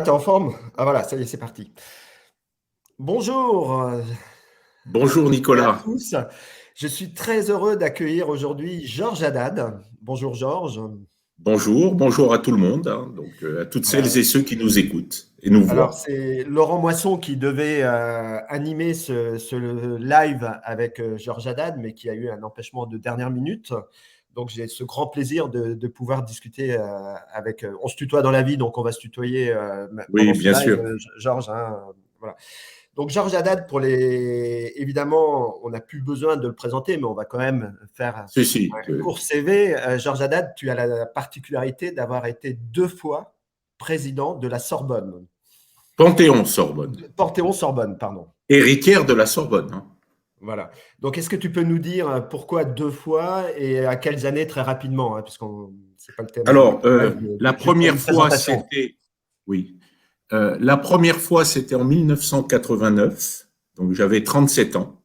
T'es en forme? Ah voilà, ça y est, c'est parti. Bonjour à Bonjour toutes et à Nicolas. tous. Je suis très heureux d'accueillir aujourd'hui Georges Haddad. Bonjour Georges. Bonjour, bonjour à tout le monde, hein, donc à toutes celles Voilà. et ceux qui nous écoutent et nous Alors, voient. c'est Laurent Moisson qui devait animer ce live avec Georges Haddad, mais qui a eu un empêchement de dernière minute. Donc, j'ai ce grand plaisir de pouvoir discuter avec. On se tutoie dans la vie, donc on va se tutoyer pendant Oui, ce bien live, sûr. Georges, hein, voilà. Donc, Georges Haddad, évidemment, on n'a plus besoin de le présenter, mais on va quand même faire un Si, si. court CV. Georges Haddad, tu as la particularité d'avoir été 2 fois président de la Sorbonne. Panthéon-Sorbonne. Panthéon-Sorbonne, pardon. Héritière de la Sorbonne, hein. Voilà. Donc, est-ce que tu peux nous dire pourquoi 2 fois et à quelles années très rapidement, hein, puisque c'est pas le thème de Alors, notre live, mais la juste pour première une fois, présentation. c'était, oui, la première fois, c'était en 1989, donc j'avais 37 ans,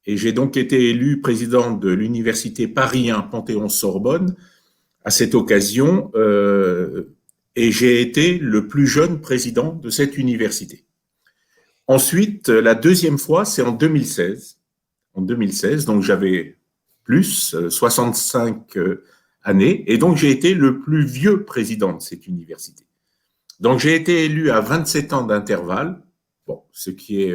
et j'ai donc été élu président de l'université Paris 1 Panthéon-Sorbonne à cette occasion, et j'ai été le plus jeune président de cette université. Ensuite, la deuxième fois, c'est en 2016. En 2016, donc j'avais plus, 65 années, et donc j'ai été le plus vieux président de cette université. Donc j'ai été élu à 27 ans d'intervalle, bon, ce qui est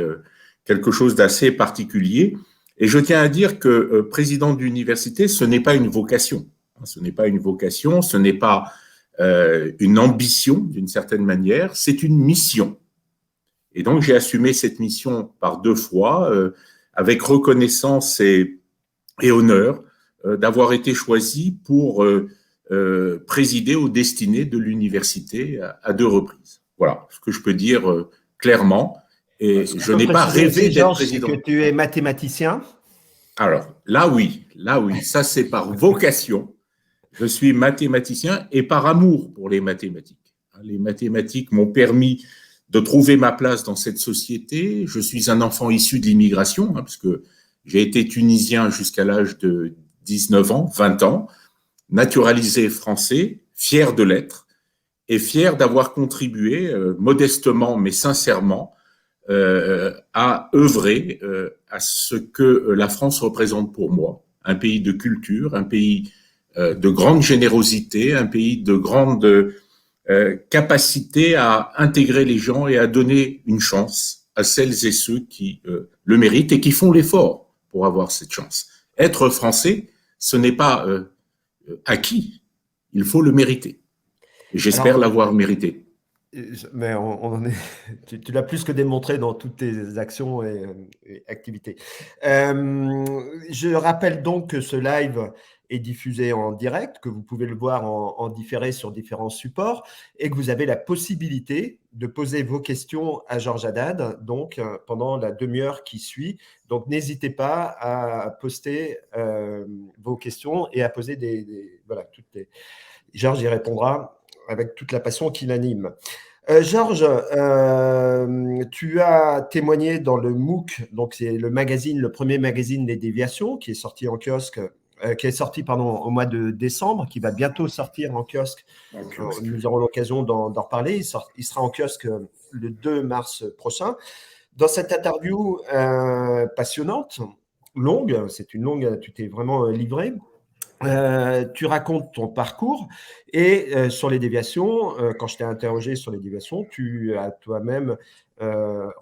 quelque chose d'assez particulier. Et je tiens à dire que président d'université, ce n'est pas une vocation. Ce n'est pas une vocation, ce n'est pas une ambition d'une certaine manière, c'est une mission. Et donc, j'ai assumé cette mission par 2 fois, avec reconnaissance et honneur d'avoir été choisi pour présider aux destinées de l'université à 2 reprises. Voilà ce que je peux dire clairement. Ce Et qu'on je peut n'ai pas préciser rêvé aussi, d'être Georges, c'est que président. tu es mathématicien. Alors, là oui, ça c'est par vocation. Je suis mathématicien et par amour pour les mathématiques. Les mathématiques m'ont permis de trouver ma place dans cette société. Je suis un enfant issu de l'immigration, parce que j'ai été tunisien jusqu'à l'âge de 19 ans, 20 ans, naturalisé français, fier de l'être et fier d'avoir contribué modestement mais sincèrement à œuvrer à ce que la France représente pour moi. Un pays de culture, un pays de grande générosité, un pays de grande capacité à intégrer les gens et à donner une chance à celles et ceux qui le méritent et qui font l'effort pour avoir cette chance. Être français, ce n'est pas acquis, il faut le mériter. J'espère Alors, l'avoir mérité. mais on en est, tu l'as plus que démontré dans toutes tes actions et activités. Je rappelle donc que ce live est diffusé en direct, que vous pouvez le voir en différé sur différents supports et que vous avez la possibilité de poser vos questions à Georges Haddad donc, pendant la demi-heure qui suit. Donc, n'hésitez pas à poster vos questions et à poser voilà, Georges y répondra avec toute la passion qui l'anime. Georges, tu as témoigné dans le MOOC, donc c'est le magazine, le premier magazine des déviations qui est sorti en kiosque, qui est sorti pardon, au mois de décembre, qui va bientôt sortir en kiosque. Nous aurons l'occasion d'en reparler. Il sera en kiosque le 2 mars prochain. Dans cette interview passionnante, longue, c'est une longue, tu t'es vraiment livré. Tu racontes ton parcours et sur les déviations, quand je t'ai interrogé sur les déviations, tu as toi-même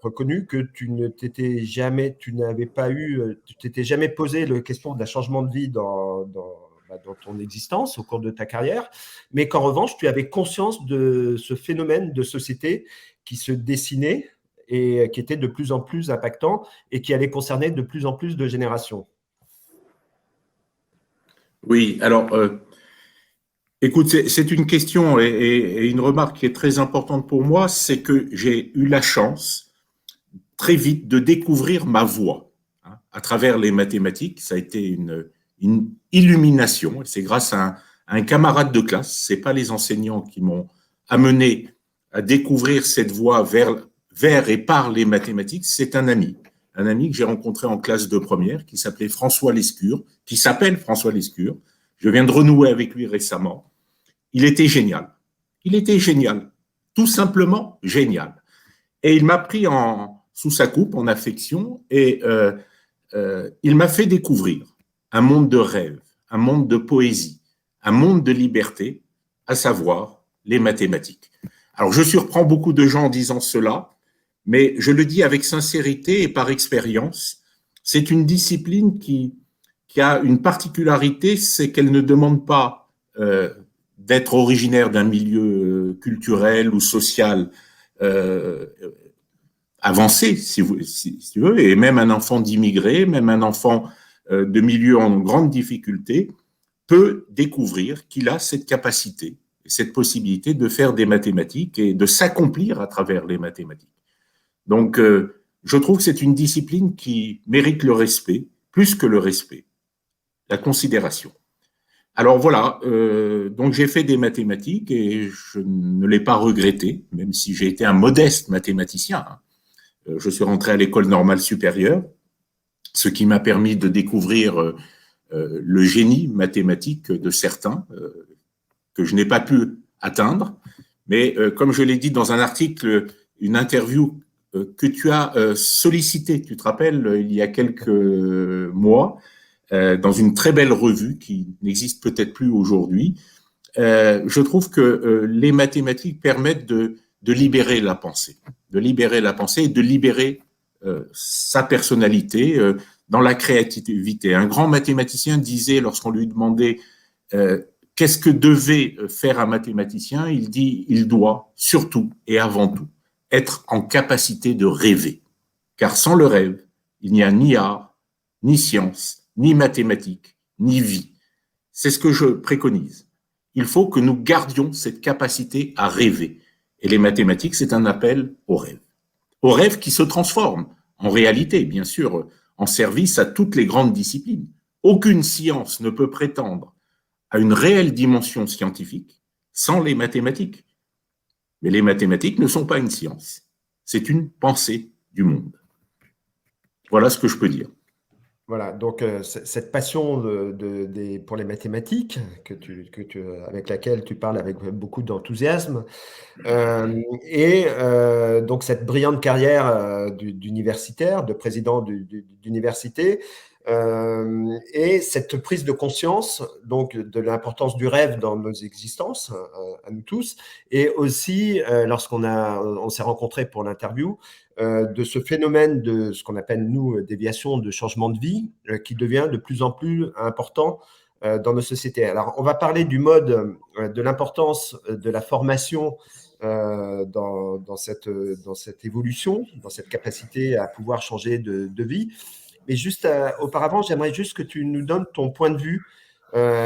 reconnu que tu n'avais pas eu, tu t'étais jamais posé la question d'un changement de vie dans ton existence au cours de ta carrière, mais qu'en revanche, tu avais conscience de ce phénomène de société qui se dessinait et qui était de plus en plus impactant et qui allait concerner de plus en plus de générations. Oui, alors, écoute, c'est une question et une remarque qui est très importante pour moi, c'est que j'ai eu la chance très vite de découvrir ma voie, hein, à travers les mathématiques. Ça a été une illumination. C'est grâce à un camarade de classe. C'est pas les enseignants qui m'ont amené à découvrir cette voie vers et par les mathématiques. C'est un ami que j'ai rencontré en classe de première, qui s'appelait François Lescure, qui s'appelle François Lescure. Je viens de renouer avec lui récemment. Il était génial. Il était génial. tout simplement génial. Et il m'a pris sous sa coupe, en affection, et il m'a fait découvrir un monde de rêve, un monde de poésie, un monde de liberté, à savoir les mathématiques. Alors, je surprends beaucoup de gens en disant cela, mais je le dis avec sincérité et par expérience. C'est une discipline qui a une particularité, c'est qu'elle ne demande pas d'être originaire d'un milieu culturel ou social avancé, si tu veux, et même un enfant d'immigré, même un enfant de milieu en grande difficulté, peut découvrir qu'il a cette capacité, cette possibilité de faire des mathématiques et de s'accomplir à travers les mathématiques. Donc, je trouve que c'est une discipline qui mérite le respect, plus que le respect, la considération. Alors voilà, donc j'ai fait des mathématiques et je ne l'ai pas regretté, même si j'ai été un modeste mathématicien. Je suis rentré à l'école normale supérieure, ce qui m'a permis de découvrir le génie mathématique de certains que je n'ai pas pu atteindre. Mais comme je l'ai dit dans un article, une interview que tu as sollicité, tu te rappelles, il y a quelques mois, dans une très belle revue qui n'existe peut-être plus aujourd'hui, je trouve que les mathématiques permettent de libérer la pensée, et de libérer sa personnalité dans la créativité. Un grand mathématicien disait, lorsqu'on lui demandait qu'est-ce que devait faire un mathématicien, il dit, il doit surtout et avant tout être en capacité de rêver. Car sans le rêve, il n'y a ni art, ni science, ni mathématiques, ni vie. C'est ce que je préconise. Il faut que nous gardions cette capacité à rêver. Et les mathématiques, c'est un appel au rêve. Au rêve qui se transforme en réalité, bien sûr, en service à toutes les grandes disciplines. Aucune science ne peut prétendre à une réelle dimension scientifique sans les mathématiques. Mais les mathématiques ne sont pas une science. C'est une pensée du monde. Voilà ce que je peux dire. Voilà, donc cette passion pour les mathématiques avec laquelle tu parles avec beaucoup d'enthousiasme, donc cette brillante carrière d'universitaire, de président d'université, et cette prise de conscience donc de l'importance du rêve dans nos existences, à nous tous, et aussi on s'est rencontrés pour l'interview, de ce phénomène de ce qu'on appelle, nous, déviation de changement de vie, qui devient de plus en plus important dans nos sociétés. Alors, on va parler du mode, de l'importance de la formation dans cette évolution, dans cette capacité à pouvoir changer de vie. Mais juste auparavant, j'aimerais juste que tu nous donnes ton point de vue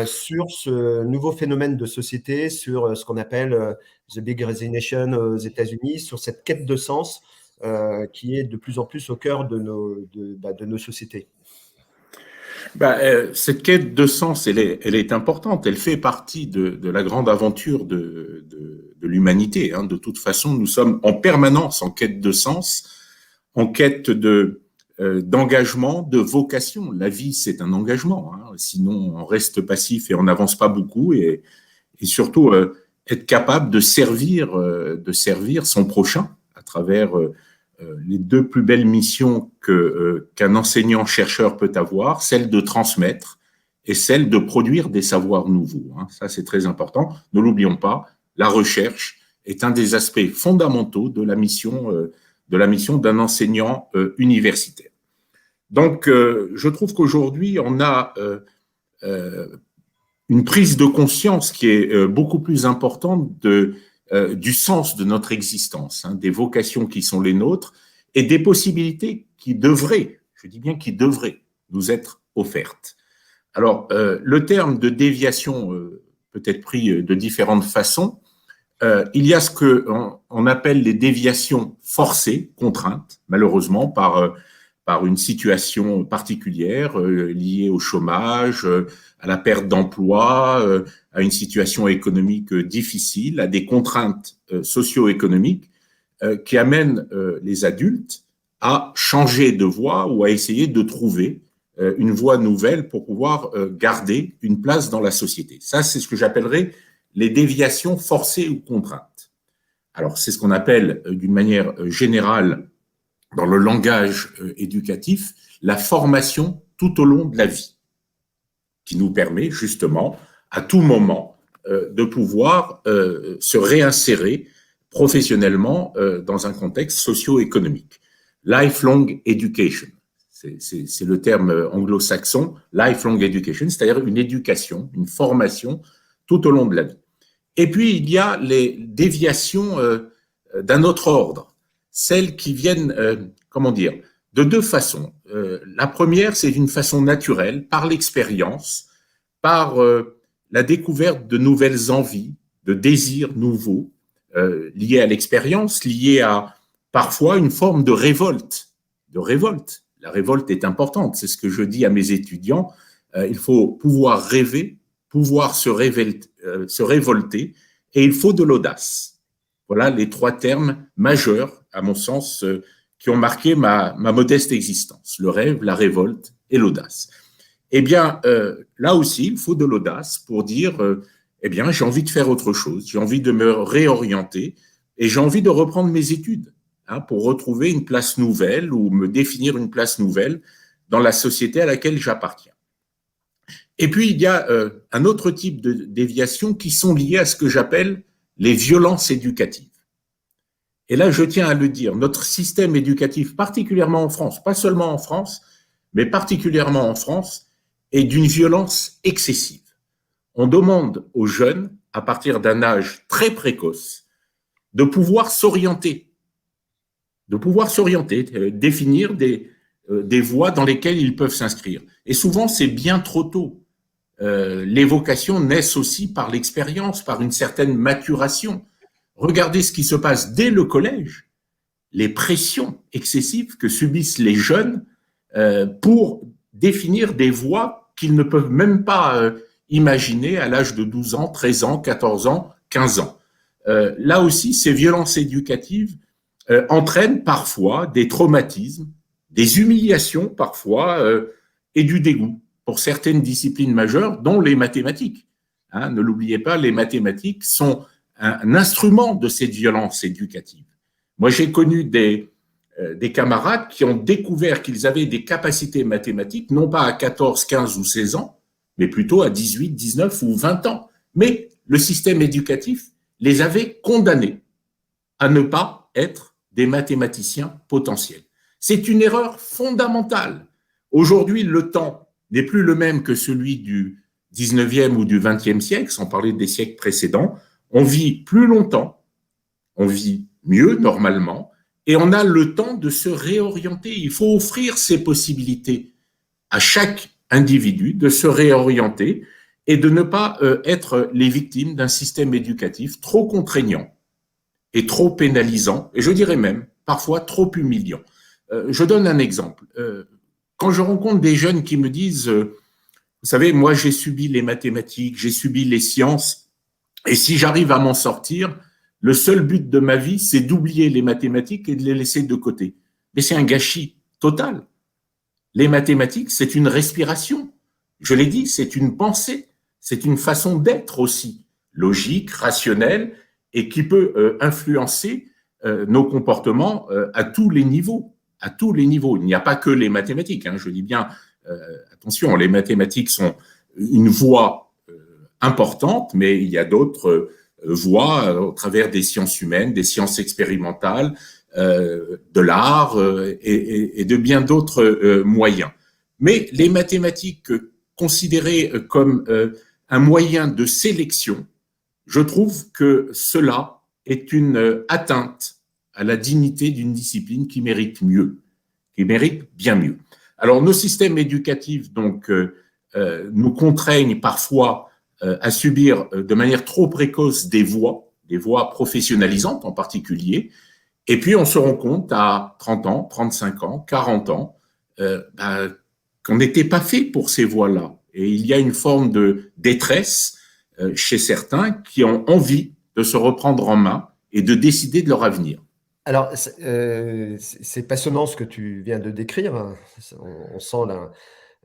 sur ce nouveau phénomène de société, sur ce qu'on appelle The Big Resignation aux États-Unis, sur cette quête de sens qui est de plus en plus au cœur de nos sociétés. Cette quête de sens, elle est importante. Elle fait partie de la grande aventure de l'humanité. De toute façon, nous sommes en permanence en quête de sens, en quête d'engagement, de vocation. La vie, c'est un engagement. Sinon, on reste passif et on n'avance pas beaucoup. Et surtout, être capable de servir son prochain à travers les deux plus belles missions qu'un enseignant-chercheur peut avoir, celle de transmettre et celle de produire des savoirs nouveaux. Ça, c'est très important. Ne l'oublions pas, la recherche est un des aspects fondamentaux de la mission d'un enseignant universitaire. Donc, je trouve qu'aujourd'hui, on a une prise de conscience qui est beaucoup plus importante du sens de notre existence, des vocations qui sont les nôtres et des possibilités qui devraient, je dis bien qui devraient, nous être offertes. Alors, le terme de déviation peut être pris de différentes façons. Il y a ce qu'on appelle les déviations forcées, contraintes, malheureusement, par une situation particulière liée au chômage, à la perte d'emploi, à une situation économique difficile, à des contraintes socio-économiques qui amènent les adultes à changer de voie ou à essayer de trouver une voie nouvelle pour pouvoir garder une place dans la société. Ça, c'est ce que j'appellerais les déviations forcées ou contraintes. Alors, c'est ce qu'on appelle d'une manière générale, dans le langage éducatif, la formation tout au long de la vie, qui nous permet justement, à tout moment, de pouvoir se réinsérer professionnellement dans un contexte socio-économique. Lifelong education, c'est le terme anglo-saxon, lifelong education, c'est-à-dire une éducation, une formation tout au long de la vie. Et puis, il y a les déviations d'un autre ordre, celles qui viennent, comment dire, de deux façons. La première, c'est d'une façon naturelle, par l'expérience, par la découverte de nouvelles envies, de désirs nouveaux, liés à l'expérience, liés à parfois une forme de révolte. La révolte est importante, c'est ce que je dis à mes étudiants. Il faut pouvoir rêver, pouvoir se révolter, et il faut de l'audace. Voilà les trois termes majeurs, à mon sens, qui ont marqué ma modeste existence. Le rêve, la révolte et l'audace. Eh bien, là aussi, il faut de l'audace pour dire, eh bien, j'ai envie de faire autre chose, j'ai envie de me réorienter et j'ai envie de reprendre mes études pour retrouver une place nouvelle ou me définir une place nouvelle dans la société à laquelle j'appartiens. Et puis, il y a un autre type de déviations qui sont liées à ce que j'appelle les violences éducatives. Et là, je tiens à le dire, notre système éducatif, particulièrement en France, pas seulement en France, mais particulièrement en France, est d'une violence excessive. On demande aux jeunes, à partir d'un âge très précoce, de pouvoir s'orienter, définir des voies dans lesquelles ils peuvent s'inscrire. Et souvent, c'est bien trop tôt. Les vocations naissent aussi par l'expérience, par une certaine maturation. Regardez ce qui se passe dès le collège, les pressions excessives que subissent les jeunes pour définir des voies qu'ils ne peuvent même pas imaginer à l'âge de 12 ans, 13 ans, 14 ans, 15 ans. Là aussi, ces violences éducatives entraînent parfois des traumatismes, des humiliations parfois et du dégoût pour certaines disciplines majeures, dont les mathématiques. Ne l'oubliez pas, les mathématiques sont un instrument de cette violence éducative. Moi, j'ai connu des camarades qui ont découvert qu'ils avaient des capacités mathématiques, non pas à 14, 15 ou 16 ans, mais plutôt à 18, 19 ou 20 ans. Mais le système éducatif les avait condamnés à ne pas être des mathématiciens potentiels. C'est une erreur fondamentale. Aujourd'hui, le temps n'est plus le même que celui du 19e ou du 20e siècle, sans parler des siècles précédents. On vit plus longtemps, on vit mieux normalement, et on a le temps de se réorienter. Il faut offrir ces possibilités à chaque individu de se réorienter et de ne pas être les victimes d'un système éducatif trop contraignant et trop pénalisant, et je dirais même parfois trop humiliant. Je donne un exemple. Quand je rencontre des jeunes qui me disent, vous savez, moi j'ai subi les mathématiques, j'ai subi les sciences, et si j'arrive à m'en sortir, le seul but de ma vie, c'est d'oublier les mathématiques et de les laisser de côté. Mais c'est un gâchis total. Les mathématiques, c'est une respiration. Je l'ai dit, c'est une pensée, c'est une façon d'être aussi, logique, rationnelle, et qui peut influencer nos comportements à tous les niveaux. À tous les niveaux. Il n'y a pas que les mathématiques. Je dis bien, attention, les mathématiques sont une voie importante, mais il y a d'autres voies au travers des sciences humaines, des sciences expérimentales, de l'art et de bien d'autres moyens. Mais les mathématiques considérées comme un moyen de sélection, je trouve que cela est une atteinte à la dignité d'une discipline qui mérite mieux, qui mérite bien mieux. Alors, nos systèmes éducatifs, donc, nous contraignent parfois à subir de manière trop précoce des voies professionnalisantes en particulier, et puis on se rend compte à 30 ans, 35 ans, 40 ans, qu'on n'était pas fait pour ces voies-là. Et il y a une forme de détresse chez certains qui ont envie de se reprendre en main et de décider de leur avenir. Alors, c'est passionnant ce que tu viens de décrire. On sent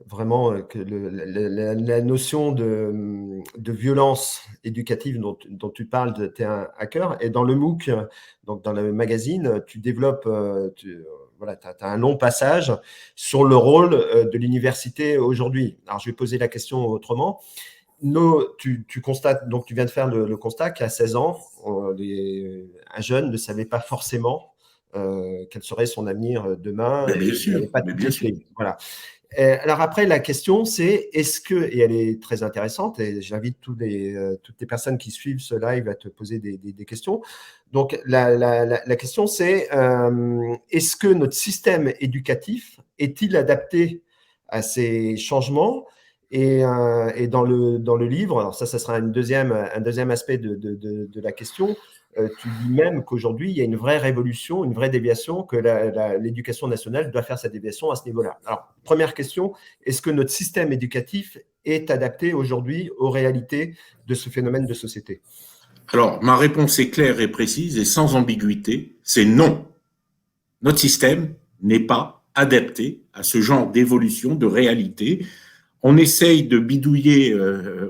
vraiment que la notion de violence éducative dont tu parles tient à cœur. Et dans le MOOC, donc dans le magazine, tu développes, voilà, tu as un long passage sur le rôle de l'université aujourd'hui. Alors, je vais poser la question autrement. Tu constates, donc tu viens de faire le constat qu'à 16 ans, un jeune ne savait pas forcément quel serait son avenir demain. Mais bien Et il sûr, n'avait pas mais toutes bien les sûr. clés. Voilà. Alors après, la question, c'est est-ce que, et elle est très intéressante, et j'invite toutes les personnes qui suivent ce live à te poser des questions. Donc, la question, c'est est-ce que notre système éducatif est-il adapté à ces changements et dans le livre, alors ça sera un deuxième aspect de la question, tu dis même qu'aujourd'hui, il y a une vraie révolution, une vraie déviation, que l'éducation nationale doit faire sa déviation à ce niveau-là. Alors, première question, est-ce que notre système éducatif est adapté aujourd'hui aux réalités de ce phénomène de société? Alors, ma réponse est claire et précise et sans ambiguïté, c'est non. Notre système n'est pas adapté à ce genre d'évolution, de réalité. On essaye de bidouiller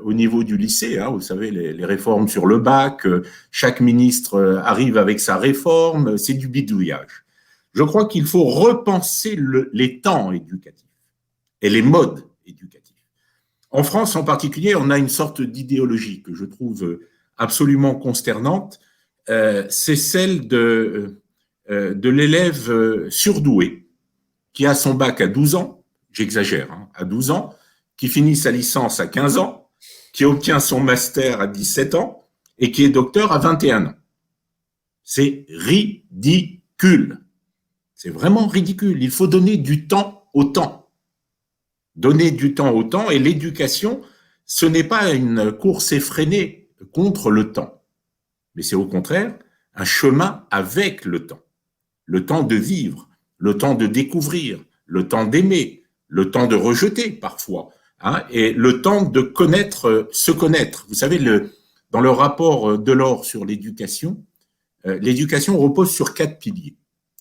au niveau du lycée, hein, vous savez, les réformes sur le bac, chaque ministre arrive avec sa réforme, c'est du bidouillage. Je crois qu'il faut repenser les temps éducatifs et les modes éducatifs. En France en particulier, on a une sorte d'idéologie que je trouve absolument consternante, c'est celle de l'élève surdoué qui a son bac à 12 ans, j'exagère, hein, à 12 ans, qui finit sa licence à 15 ans, qui obtient son master à 17 ans et qui est docteur à 21 ans. C'est ridicule. C'est vraiment ridicule. Il faut donner du temps au temps. Donner du temps au temps, et l'éducation, ce n'est pas une course effrénée contre le temps, mais c'est au contraire un chemin avec le temps de vivre, le temps de découvrir, le temps d'aimer, le temps de rejeter parfois, hein, et le temps de connaître, se connaître. Vous savez, dans le rapport Delors sur l'éducation repose sur 4 piliers.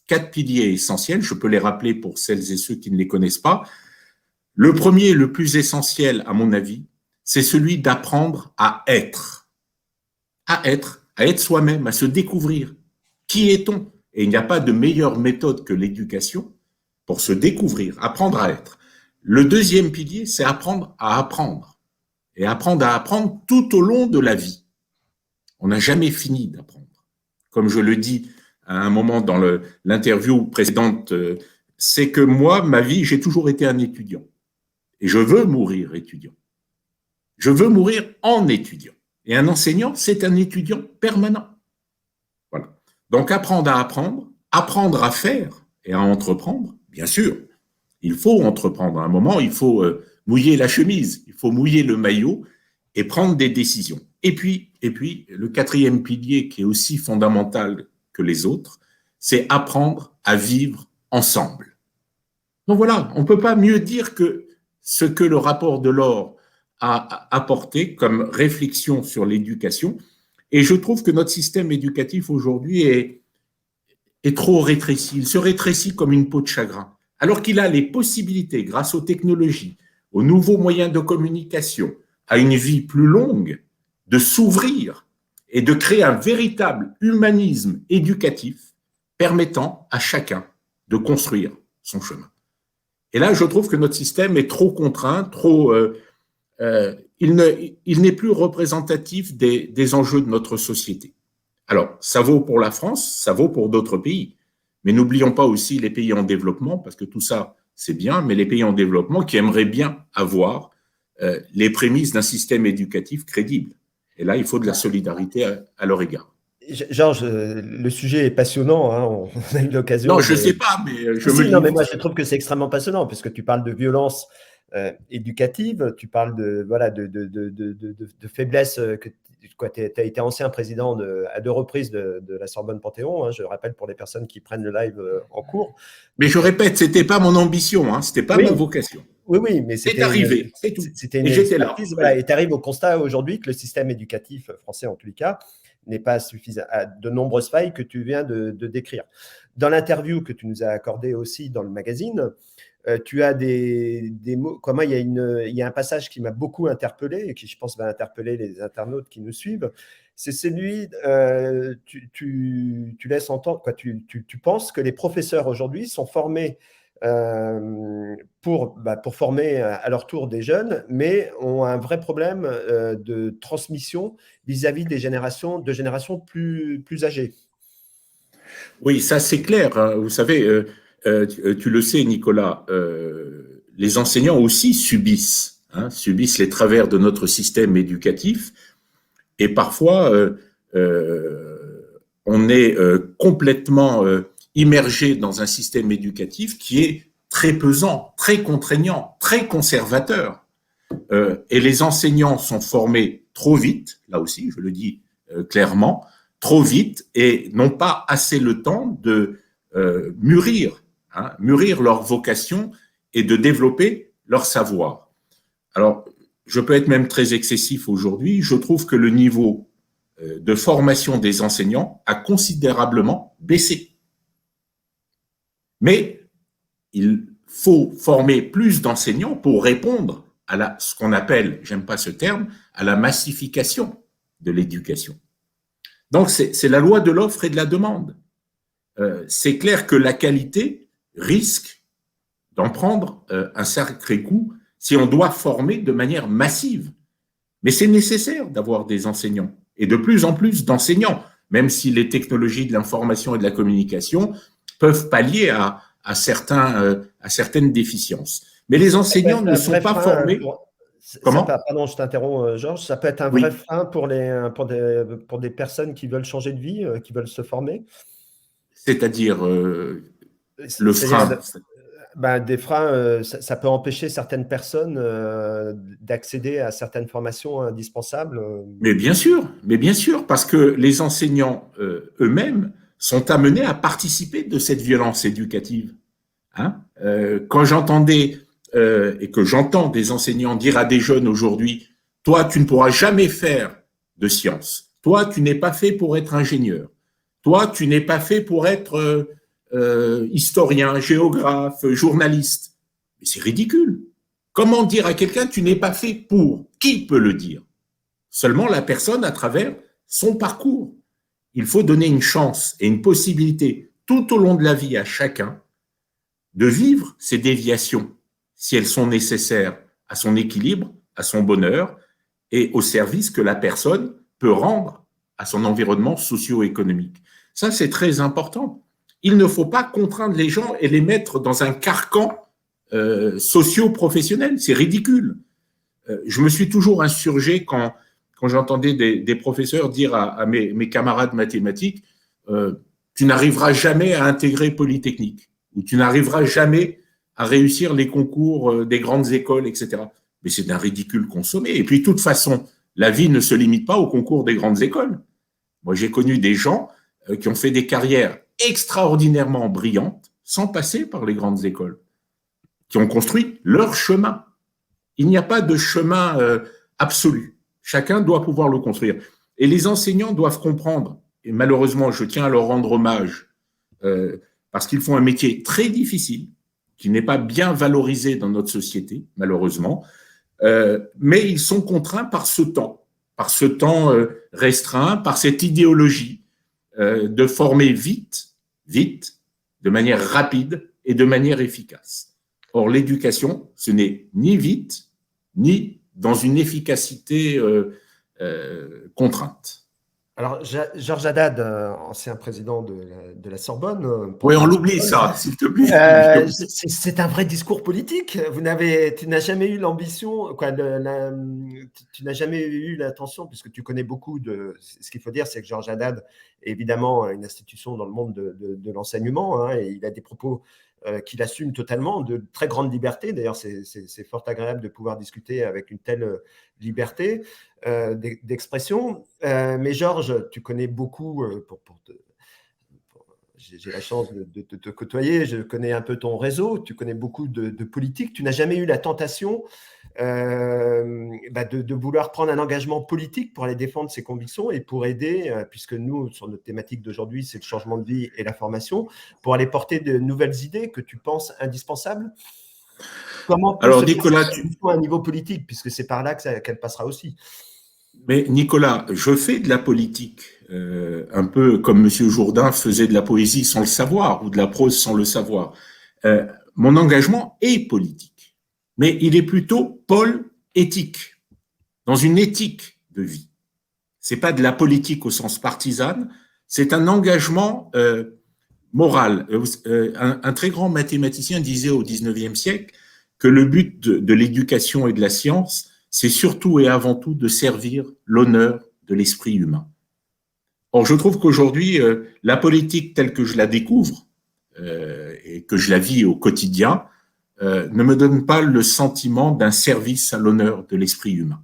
4 piliers essentiels, je peux les rappeler pour celles et ceux qui ne les connaissent pas. Le premier, le plus essentiel à mon avis, c'est celui d'apprendre à être soi-même, à se découvrir. Qui est-on? Et il n'y a pas de meilleure méthode que l'éducation pour se découvrir, apprendre à être. Le deuxième pilier, c'est apprendre à apprendre. Et apprendre à apprendre tout au long de la vie. On n'a jamais fini d'apprendre. Comme je le dis à un moment dans l'interview précédente, c'est que moi, ma vie, j'ai toujours été un étudiant. Et je veux mourir étudiant. Je veux mourir en étudiant. Et un enseignant, c'est un étudiant permanent. Voilà. Donc, apprendre à faire et à entreprendre, bien sûr. Il faut entreprendre. À un moment, il faut mouiller la chemise, il faut mouiller le maillot et prendre des décisions. Et puis, le quatrième pilier qui est aussi fondamental que les autres, c'est apprendre à vivre ensemble. Donc voilà, on ne peut pas mieux dire que ce que le rapport Delors a apporté comme réflexion sur l'éducation. Et je trouve que notre système éducatif aujourd'hui est trop rétréci. Il se rétrécit comme une peau de chagrin, alors qu'il a les possibilités, grâce aux technologies, aux nouveaux moyens de communication, à une vie plus longue, de s'ouvrir et de créer un véritable humanisme éducatif permettant à chacun de construire son chemin. Et là, je trouve que notre système est trop contraint, il n'est plus représentatif des enjeux de notre société. Alors, ça vaut pour la France, ça vaut pour d'autres pays. Mais n'oublions pas aussi les pays en développement, parce que tout ça, c'est bien, mais les pays en développement qui aimeraient bien avoir les prémices d'un système éducatif crédible. Et là, il faut de la solidarité à leur égard. Georges, le sujet est passionnant, hein, on a eu l'occasion. Non, je ne sais pas, mais je me non, mais livre. moi, je trouve que c'est extrêmement passionnant, puisque tu parles de violence éducative, tu parles de faiblesse. Tu as été ancien président à 2 reprises de la Sorbonne Panthéon, hein, je rappelle pour les personnes qui prennent le live en cours. Mais je répète, ce n'était pas mon ambition, hein, ce n'était pas ma vocation. Oui, mais c'est arrivé, c'est tout. C'était une et j'étais là. Voilà, et tu arrives au constat aujourd'hui que le système éducatif français, en tous les cas, n'est pas suffisant, à de nombreuses failles que tu viens de décrire. Dans l'interview que tu nous as accordée aussi dans le magazine, tu as des mots. Comment il y a un passage qui m'a beaucoup interpellé et qui, je pense, va interpeller les internautes qui nous suivent. C'est celui, tu laisses entendre, quoi, tu penses que les professeurs aujourd'hui sont formés pour former à leur tour des jeunes, mais ont un vrai problème de transmission vis-à-vis des générations plus âgées. Oui, ça c'est clair, hein. Vous savez, tu le sais, Nicolas, les enseignants aussi subissent les travers de notre système éducatif, et parfois on est complètement immergé dans un système éducatif qui est très pesant, très contraignant, très conservateur. Et les enseignants sont formés trop vite, là aussi, je le dis clairement, trop vite, et n'ont pas assez le temps de mûrir leur vocation et de développer leur savoir. Alors, je peux être même très excessif aujourd'hui, je trouve que le niveau de formation des enseignants a considérablement baissé. Mais il faut former plus d'enseignants pour répondre à ce qu'on appelle, j'aime pas ce terme, à la massification de l'éducation. Donc, c'est la loi de l'offre et de la demande. C'est clair que la qualité risque d'en prendre un sacré coup si on doit former de manière massive. Mais c'est nécessaire d'avoir des enseignants et de plus en plus d'enseignants, même si les technologies de l'information et de la communication peuvent pallier à certaines déficiences. Mais les enseignants ne sont pas formés. Comment ? Pardon, je t'interromps, Georges. Ça peut être un vrai frein pour des personnes qui veulent changer de vie, qui veulent se former. C'est-à-dire le frein. Des freins, ça peut empêcher certaines personnes d'accéder à certaines formations indispensables. Mais bien sûr, parce que les enseignants eux-mêmes sont amenés à participer de cette violence éducative. Quand j'entendais et que j'entends des enseignants dire à des jeunes aujourd'hui, toi, tu ne pourras jamais faire de sciences. Toi, tu n'es pas fait pour être ingénieur. Toi, tu n'es pas fait pour être historien, géographe, journaliste. Mais c'est ridicule. Comment dire à quelqu'un, tu n'es pas fait pour? Qui peut le dire? Seulement la personne à travers son parcours. Il faut donner une chance et une possibilité tout au long de la vie à chacun de vivre ces déviations, si elles sont nécessaires à son équilibre, à son bonheur et au service que la personne peut rendre à son environnement socio-économique. Ça, c'est très important. Il ne faut pas contraindre les gens et les mettre dans un carcan socio-professionnel. C'est ridicule. Je me suis toujours insurgé quand j'entendais des professeurs dire à mes camarades mathématiques, tu n'arriveras jamais à intégrer Polytechnique, ou tu n'arriveras jamais à réussir les concours des grandes écoles, etc. Mais c'est d'un ridicule consommé. Et puis, de toute façon, la vie ne se limite pas au concours des grandes écoles. Moi, j'ai connu des gens qui ont fait des carrières extraordinairement brillantes sans passer par les grandes écoles, qui ont construit leur chemin. Il n'y a pas de chemin absolu. Chacun doit pouvoir le construire. Et les enseignants doivent comprendre, et malheureusement, je tiens à leur rendre hommage, parce qu'ils font un métier très difficile, qui n'est pas bien valorisé dans notre société, malheureusement, mais ils sont contraints par ce temps restreint, par cette idéologie de former vite, de manière rapide et de manière efficace. Or, l'éducation, ce n'est ni vite, ni dans une efficacité contrainte. Alors, Georges Haddad, ancien président de la Sorbonne. Oui, on l'oublie ça, s'il te plaît. C'est un vrai discours politique. Tu n'as jamais eu l'ambition, tu n'as jamais eu l'intention, puisque tu connais beaucoup ce qu'il faut dire, c'est que Georges Haddad est évidemment une institution dans le monde de l'enseignement, et il a des propos qu'il assume totalement, de très grande liberté. D'ailleurs, c'est fort agréable de pouvoir discuter avec une telle liberté d'expression. Mais Georges, tu connais beaucoup, j'ai la chance de te côtoyer, je connais un peu ton réseau, tu connais beaucoup de politiques. Tu n'as jamais eu la tentation de vouloir prendre un engagement politique pour aller défendre ses convictions et pour aider, puisque nous, sur notre thématique d'aujourd'hui, c'est le changement de vie et la formation, pour aller porter de nouvelles idées que tu penses indispensables? Comment peut Alors, se faire Nicolas, cette transition à un niveau politique, puisque c'est par là qu'elle passera aussi? mais Nicolas, je fais de la politique, un peu comme Monsieur Jourdain faisait de la poésie sans le savoir, ou de la prose sans le savoir. Mon engagement est politique, mais il est plutôt éthique, dans une éthique de vie. C'est pas de la politique au sens partisan, c'est un engagement moral. Un très grand mathématicien disait au XIXe siècle que le but de l'éducation et de la science, c'est surtout et avant tout de servir l'honneur de l'esprit humain. Or, je trouve qu'aujourd'hui, la politique telle que je la découvre et que je la vis au quotidien ne me donne pas le sentiment d'un service à l'honneur de l'esprit humain.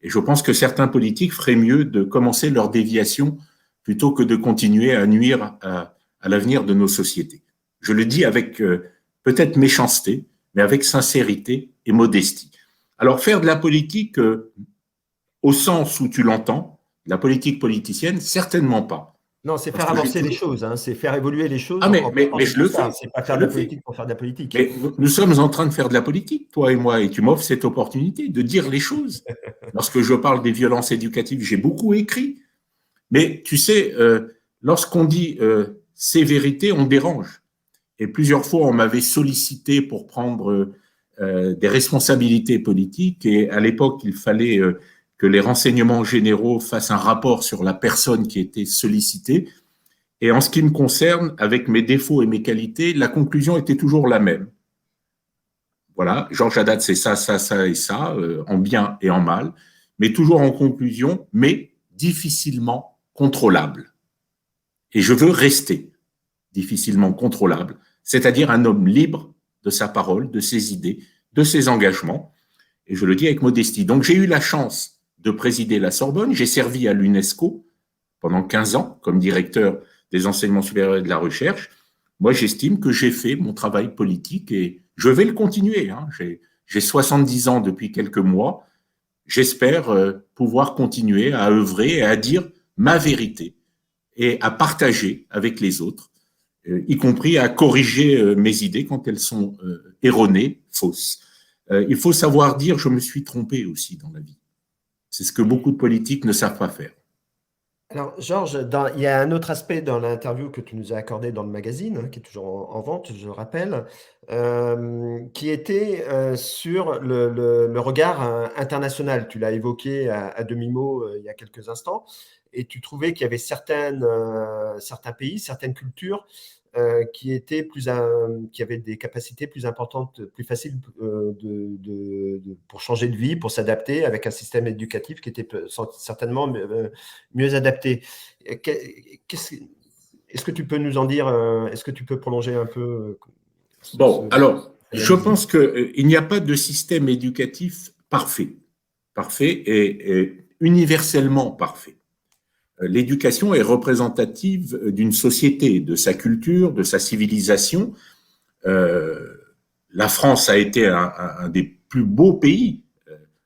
Et je pense que certains politiques feraient mieux de commencer leur déviation plutôt que de continuer à nuire à l'avenir de nos sociétés. Je le dis avec peut-être méchanceté, mais avec sincérité et modestie. Alors, faire de la politique au sens où tu l'entends, la politique politicienne, certainement pas. Non, c'est Parce faire que avancer les choses, hein, c'est faire évoluer les choses Ah, en partant mais du je le constat. fais, C'est pas je faire de le la fais. politique pour faire de la politique. Mais nous sommes en train de faire de la politique, toi et moi, et tu m'offres cette opportunité de dire les choses. Lorsque je parle des violences éducatives, j'ai beaucoup écrit. Mais tu sais, lorsqu'on dit ces vérités, on dérange. Et plusieurs fois, on m'avait sollicité pour prendre des responsabilités politiques. Et à l'époque, il fallait que les renseignements généraux fassent un rapport sur la personne qui était sollicitée. Et en ce qui me concerne, avec mes défauts et mes qualités, la conclusion était toujours la même. Voilà, Georges Haddad, c'est ça, ça, ça et ça, en bien et en mal, mais toujours en conclusion, mais difficilement contrôlable. Et je veux rester difficilement contrôlable, c'est-à-dire un homme libre de sa parole, de ses idées, de ses engagements, et je le dis avec modestie. Donc j'ai eu la chance de présider la Sorbonne, j'ai servi à l'UNESCO pendant 15 ans comme directeur des enseignements supérieurs et de la recherche. Moi, j'estime que j'ai fait mon travail politique et je vais le continuer. Hein. J'ai 70 ans depuis quelques mois. J'espère pouvoir continuer à œuvrer et à dire ma vérité et à partager avec les autres, y compris à corriger mes idées quand elles sont erronées, fausses. Il faut savoir dire je me suis trompé aussi dans la vie. C'est ce que beaucoup de politiques ne savent pas faire. Alors, Georges, il y a un autre aspect dans l'interview que tu nous as accordé dans le magazine, hein, qui est toujours en vente, je rappelle, qui était sur le regard international. Tu l'as évoqué à demi-mot il y a quelques instants, et tu trouvais qu'il y avait certains pays, certaines cultures qui avaient des capacités plus importantes, plus faciles pour changer de vie, pour s'adapter avec un système éducatif qui était certainement mieux adapté. Est-ce que tu peux nous en dire, est-ce que tu peux prolonger un peu Bon, alors, je pense qu'il n'y a pas de système éducatif parfait, et universellement parfait. L'éducation est représentative d'une société, de sa culture, de sa civilisation. La France a été un des plus beaux pays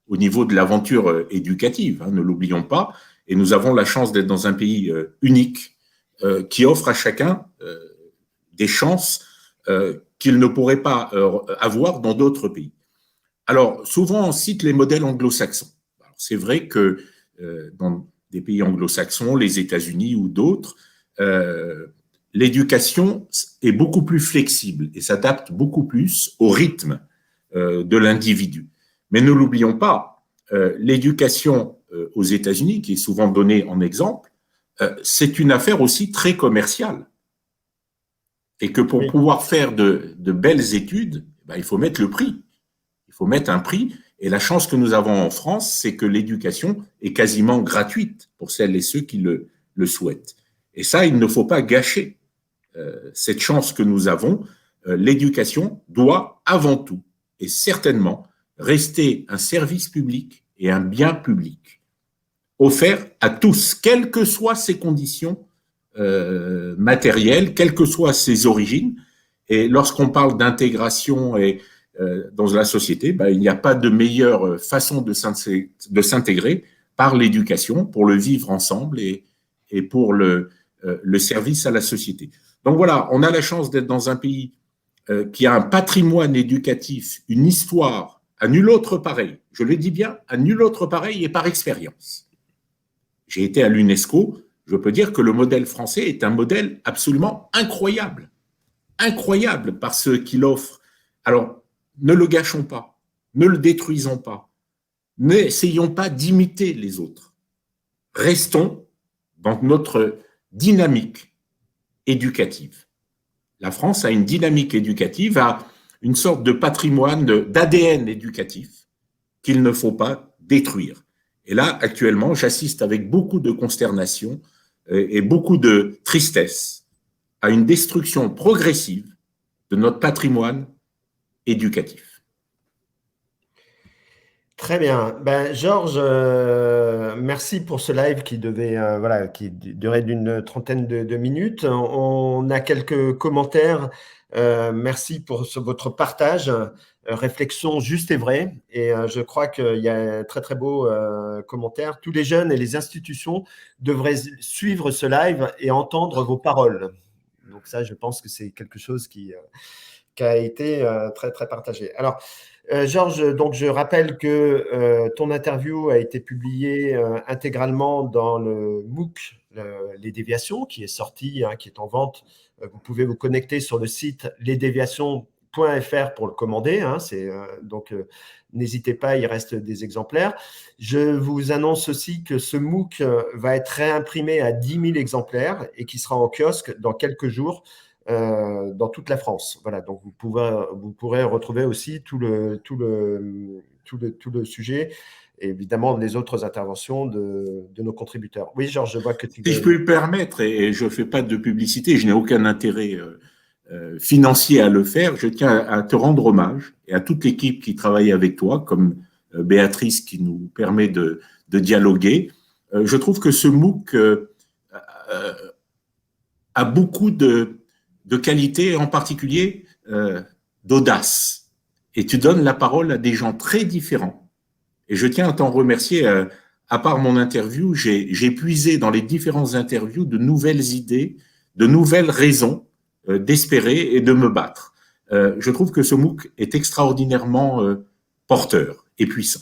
au niveau de l'aventure éducative, hein, ne l'oublions pas, et nous avons la chance d'être dans un pays unique qui offre à chacun des chances qu'il ne pourrait pas avoir dans d'autres pays. Alors, souvent, on cite les modèles anglo-saxons. C'est vrai que dans des pays anglo-saxons, les États-Unis ou d'autres, l'éducation est beaucoup plus flexible et s'adapte beaucoup plus au rythme de l'individu. Mais ne l'oublions pas, l'éducation aux États-Unis, qui est souvent donnée en exemple, c'est une affaire aussi très commerciale. Et que pour pouvoir faire de belles études, ben, il faut mettre le prix. Il faut mettre un prix. Et la chance que nous avons en France, c'est que l'éducation est quasiment gratuite pour celles et ceux qui le souhaitent. Et ça, il ne faut pas gâcher cette chance que nous avons. L'éducation doit avant tout et certainement rester un service public et un bien public offert à tous, quelles que soient ses conditions matérielle, quelles que soient ses origines. Et lorsqu'on parle d'intégration dans la société, il n'y a pas de meilleure façon de s'intégrer par l'éducation, pour le vivre ensemble et pour le service à la société. Donc voilà, on a la chance d'être dans un pays qui a un patrimoine éducatif, une histoire à nul autre pareil. Je le dis bien, à nul autre pareil et par expérience. J'ai été à l'UNESCO, je peux dire que le modèle français est un modèle absolument incroyable. Incroyable par ce qu'il offre. Alors, ne le gâchons pas, ne le détruisons pas, n'essayons pas d'imiter les autres. Restons dans notre dynamique éducative. La France a une dynamique éducative, a une sorte de patrimoine, d'ADN éducatif qu'il ne faut pas détruire. Et là, actuellement, j'assiste avec beaucoup de consternation et beaucoup de tristesse à une destruction progressive de notre patrimoine éducatif. Très bien. Georges, merci pour ce live qui qui durait d'une trentaine de minutes. On a quelques commentaires. Merci pour votre partage. Réflexion juste et vraie. Et je crois qu'il y a un très, très beau commentaire. Tous les jeunes et les institutions devraient suivre ce live et entendre vos paroles. Donc ça, je pense que c'est quelque chose qui a été très, très partagé. Alors, Georges, donc je rappelle que ton interview a été publiée intégralement dans le MOOC Les Déviations, qui est sorti, qui est en vente. Vous pouvez vous connecter sur le site lesdéviations.fr pour le commander. Donc, n'hésitez pas, il reste des exemplaires. Je vous annonce aussi que ce MOOC va être réimprimé à 10 000 exemplaires et qui sera en kiosque dans quelques jours. Dans toute la France. Voilà, donc vous pourrez retrouver aussi tout le sujet et évidemment les autres interventions de nos contributeurs. Oui, Georges, je vois que tu... Si je peux le permettre, et je ne fais pas de publicité, je n'ai aucun intérêt financier à le faire, je tiens à te rendre hommage et à toute l'équipe qui travaille avec toi, comme Béatrice qui nous permet de dialoguer. Je trouve que ce MOOC a beaucoup de qualité, en particulier d'audace. Et tu donnes la parole à des gens très différents. Et je tiens à t'en remercier. À part mon interview, j'ai puisé dans les différentes interviews de nouvelles idées, de nouvelles raisons d'espérer et de me battre. Je trouve que ce MOOC est extraordinairement porteur et puissant.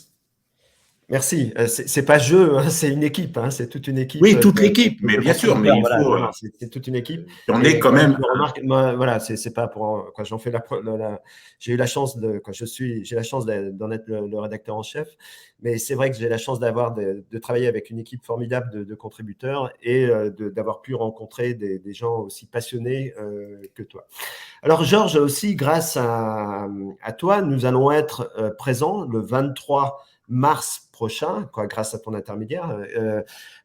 Merci. C'est pas c'est une équipe. C'est toute une équipe. Oui, toute l'équipe, mais bien sûr, mais il faut. C'est toute une équipe. On est quand même. Voilà, c'est pas pour. Quand j'en fais j'ai eu la chance j'ai la chance d'en être le rédacteur en chef, mais c'est vrai que j'ai la chance de travailler avec une équipe formidable de contributeurs et d'avoir pu rencontrer des gens aussi passionnés que toi. Alors Georges, aussi grâce à toi, nous allons être présents le 23 mars prochain, grâce à ton intermédiaire,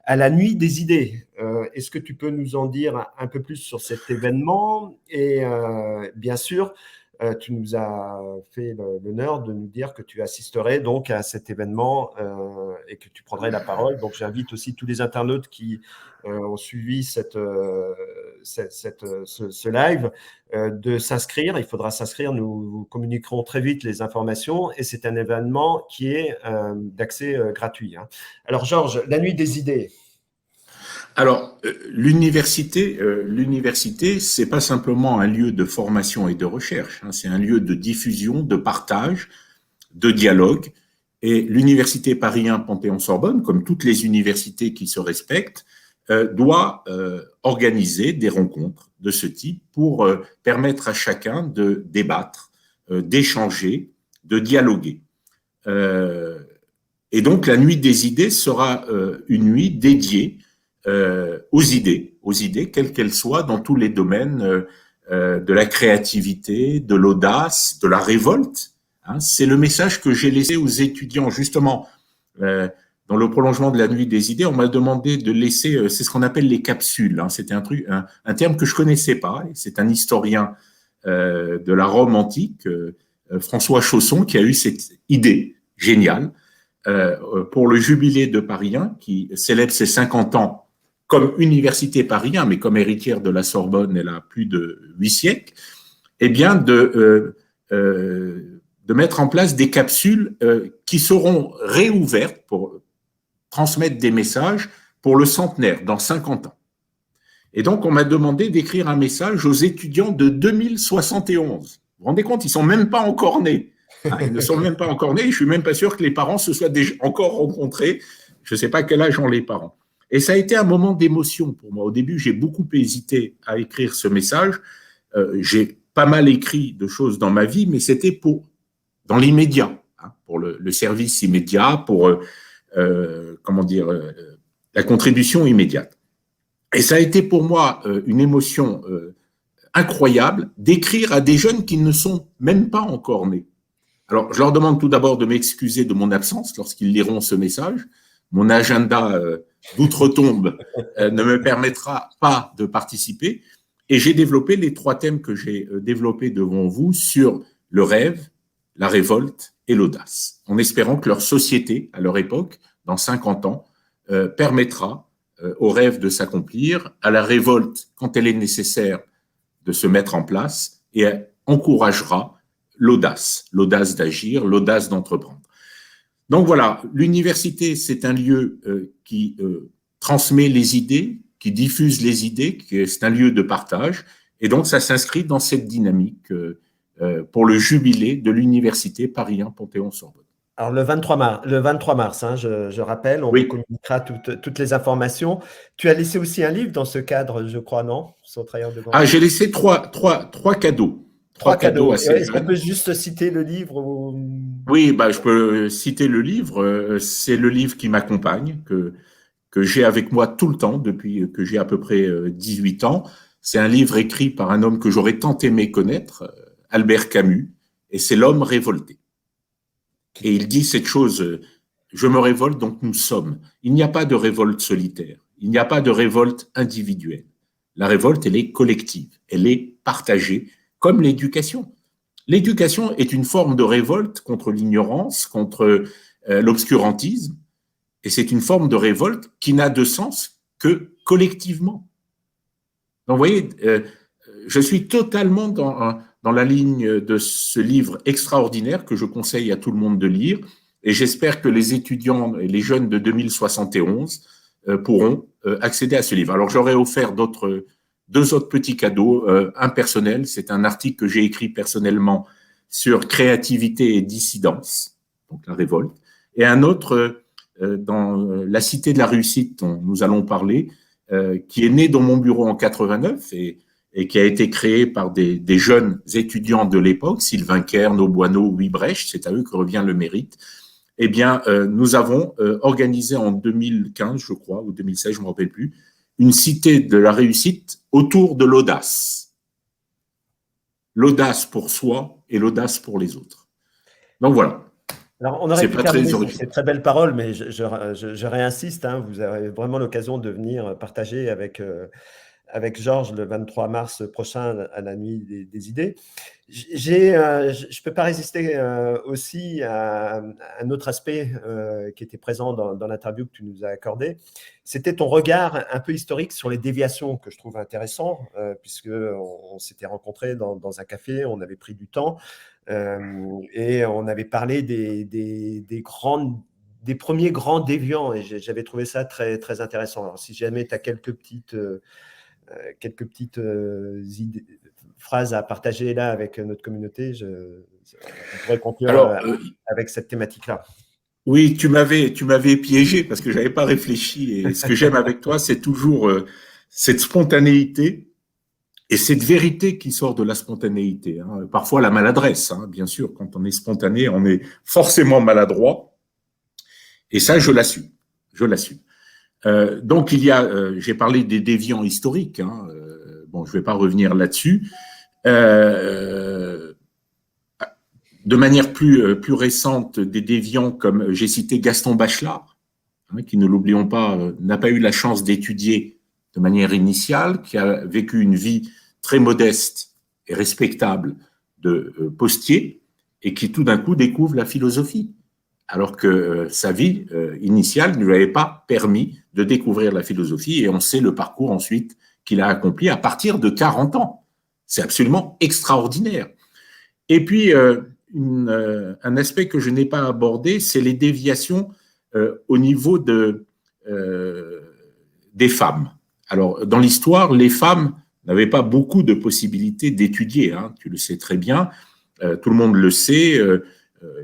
à la Nuit des idées. Est-ce que tu peux nous en dire un peu plus sur cet événement? Et bien sûr, tu nous as fait l'honneur de nous dire que tu assisterais donc à cet événement et que tu prendrais la parole. Donc, j'invite aussi tous les internautes qui ont suivi ce live de s'inscrire. Il faudra s'inscrire. Nous vous communiquerons très vite les informations et c'est un événement qui est d'accès gratuit. Alors, Georges, la Nuit des idées. Alors, l'université, c'est pas simplement un lieu de formation et de recherche, c'est un lieu de diffusion, de partage, de dialogue. Et l'université Paris 1 Panthéon-Sorbonne, comme toutes les universités qui se respectent, doit organiser des rencontres de ce type pour permettre à chacun de débattre, d'échanger, de dialoguer. Et donc, la Nuit des idées sera une nuit dédiée aux idées, quelles qu'elles soient, dans tous les domaines de la créativité, de l'audace, de la révolte. C'est le message que j'ai laissé aux étudiants, justement, dans le prolongement de la Nuit des idées. On m'a demandé de laisser, c'est ce qu'on appelle les capsules. C'était un terme que je connaissais pas. C'est un historien de la Rome antique, François Chausson, qui a eu cette idée géniale pour le jubilé de Paris 1, qui célèbre ses 50 ans comme université Paris 1, mais comme héritière de la Sorbonne, elle a plus de 8 siècles, eh bien de mettre en place des capsules qui seront réouvertes pour transmettre des messages pour le centenaire, dans 50 ans. Et donc, on m'a demandé d'écrire un message aux étudiants de 2071. Vous vous rendez compte, ils ne sont même pas encore nés. Ils ne sont même pas encore nés. Je ne suis même pas sûr que les parents se soient déjà encore rencontrés. Je ne sais pas quel âge ont les parents. Et ça a été un moment d'émotion pour moi. Au début, j'ai beaucoup hésité à écrire ce message. J'ai pas mal écrit de choses dans ma vie, mais c'était dans l'immédiat, pour le service immédiat, pour la contribution immédiate. Et ça a été pour moi une émotion incroyable d'écrire à des jeunes qui ne sont même pas encore nés. Alors, je leur demande tout d'abord de m'excuser de mon absence lorsqu'ils liront ce message. Mon agenda d'outre-tombe ne me permettra pas de participer. Et j'ai développé les 3 thèmes que j'ai développés devant vous sur le rêve, la révolte et l'audace, en espérant que leur société, à leur époque, dans 50 ans, permettra au rêve de s'accomplir, à la révolte, quand elle est nécessaire, de se mettre en place et encouragera l'audace d'agir, l'audace d'entreprendre. Donc voilà, l'université, c'est un lieu qui transmet les idées, qui diffuse les idées, c'est un lieu de partage, et donc ça s'inscrit dans cette dynamique pour le jubilé de l'université Paris 1 Panthéon-Sorbonne. Alors, le 23 mars, je rappelle, on vous communiquera toutes les informations. Tu as laissé aussi un livre dans ce cadre, je crois, non? J'ai laissé trois cadeaux. 3 cadeaux. Est-ce qu'on peut juste citer le livre Oui, je peux citer le livre. C'est le livre qui m'accompagne, que j'ai avec moi tout le temps, depuis que j'ai à peu près 18 ans. C'est un livre écrit par un homme que j'aurais tant aimé connaître, Albert Camus, et c'est L'homme révolté. Et il dit cette chose, je me révolte, donc nous sommes. Il n'y a pas de révolte solitaire, il n'y a pas de révolte individuelle. La révolte, elle est collective, elle est partagée, comme l'éducation. L'éducation est une forme de révolte contre l'ignorance, contre l'obscurantisme, et c'est une forme de révolte qui n'a de sens que collectivement. Donc, vous voyez, je suis totalement dans la ligne de ce livre extraordinaire que je conseille à tout le monde de lire, et j'espère que les étudiants et les jeunes de 2071 pourront accéder à ce livre. Alors, j'aurais offert 2 autres petits cadeaux. Un personnel, c'est un article que j'ai écrit personnellement sur créativité et dissidence, donc la révolte, et un autre dans la cité de la réussite dont nous allons parler, qui est né dans mon bureau en 89 et qui a été créé par des jeunes étudiants de l'époque, Sylvain Kern, Auboineau, Louis Brecht, c'est à eux que revient le mérite. Eh bien, nous avons organisé en 2015, je crois, ou 2016, je ne me rappelle plus, une cité de la réussite autour de l'audace. L'audace pour soi et l'audace pour les autres. Donc voilà. Alors, on aurait pu terminer sur ces très belles paroles, mais je réinsiste, vous avez vraiment l'occasion de venir partager avec Georges le 23 mars prochain à la nuit des idées. Je ne peux pas résister aussi à un autre aspect qui était présent dans l'interview que tu nous as accordée. C'était ton regard un peu historique sur les déviations que je trouve intéressant, puisqu'on s'était rencontrés dans un café, on avait pris du temps et on avait parlé des premiers grands déviants, et j'avais trouvé ça très, très intéressant. Alors, si jamais tu as quelques petites phrases à partager là avec notre communauté, on pourrait conclure avec cette thématique-là. Oui, tu m'avais piégé parce que je n'avais pas réfléchi. Et ce que j'aime avec toi, c'est toujours cette spontanéité et cette vérité qui sort de la spontanéité. Parfois la maladresse, bien sûr. Quand on est spontané, on est forcément maladroit. Et ça, je l'assume. Donc, j'ai parlé des déviants historiques. Je ne vais pas revenir là-dessus. De manière plus récente, des déviants comme j'ai cité Gaston Bachelard, qui, ne l'oublions pas, n'a pas eu la chance d'étudier de manière initiale, qui a vécu une vie très modeste et respectable de postier, et qui tout d'un coup découvre la philosophie, alors que sa vie initiale ne lui avait pas permis de découvrir la philosophie, et on sait le parcours ensuite qu'il a accompli à partir de 40 ans. C'est absolument extraordinaire. Et puis, un aspect que je n'ai pas abordé, c'est les déviations au niveau des femmes. Alors, dans l'histoire, les femmes n'avaient pas beaucoup de possibilités d'étudier, hein, tu le sais très bien, tout le monde le sait,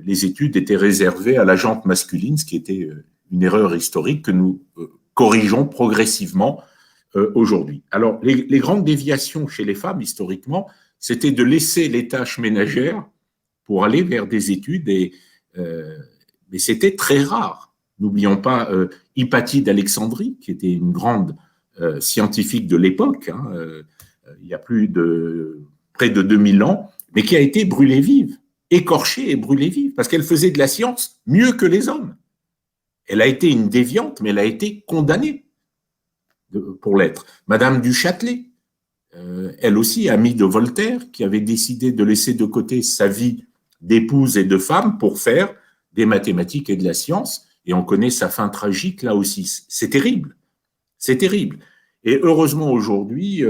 les études étaient réservées à la gente masculine, ce qui était une erreur historique que nous corrigeons progressivement aujourd'hui. Alors, les grandes déviations chez les femmes, historiquement, c'était de laisser les tâches ménagères pour aller vers des études, mais c'était très rare. N'oublions pas Hypatie d'Alexandrie, qui était une grande scientifique de l'époque, hein, il y a près de 2000 ans, mais qui a été brûlée vive, écorchée et brûlée vive, parce qu'elle faisait de la science mieux que les hommes. Elle a été une déviante, mais elle a été condamnée pour l'être. Madame du Châtelet, elle aussi, amie de Voltaire, qui avait décidé de laisser de côté sa vie d'épouse et de femme pour faire des mathématiques et de la science, et on connaît sa fin tragique là aussi. C'est terrible, c'est terrible. Et heureusement aujourd'hui,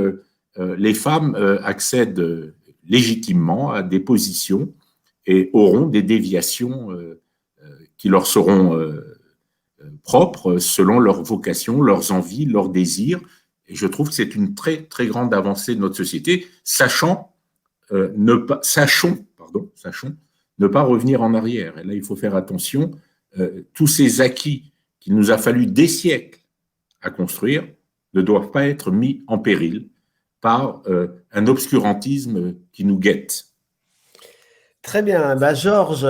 les femmes accèdent légitimement à des positions et auront des déviations qui leur seront propres selon leur vocation, leurs envies, leurs désirs. Et je trouve que c'est une très, très grande avancée de notre société, sachons ne pas revenir en arrière. Et là, il faut faire attention. Tous ces acquis qu'il nous a fallu des siècles à construire ne doivent pas être mis en péril par un obscurantisme qui nous guette. Très bien. Bah, Georges,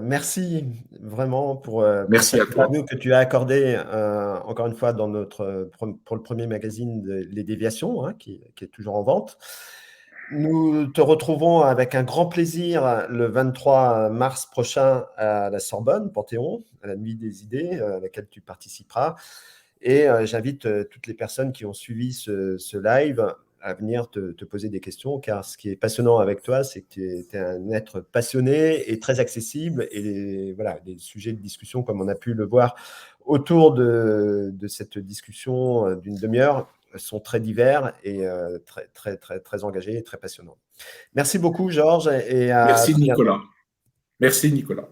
merci vraiment pour Merci cette à toi. interview que tu as accordée, encore une fois, pour le premier magazine Les Déviations, hein, qui est toujours en vente. Nous te retrouvons avec un grand plaisir le 23 mars prochain à la Sorbonne, Panthéon, à la Nuit des idées, à laquelle tu participeras. Et j'invite toutes les personnes qui ont suivi ce live à venir te poser des questions, car ce qui est passionnant avec toi, c'est que tu es un être passionné et très accessible. Et voilà, les sujets de discussion, comme on a pu le voir autour de cette discussion d'une demi-heure, sont très divers et très, très, très, très engagés et très passionnants. Merci beaucoup, Georges. Et Merci, Nicolas. Merci, Nicolas.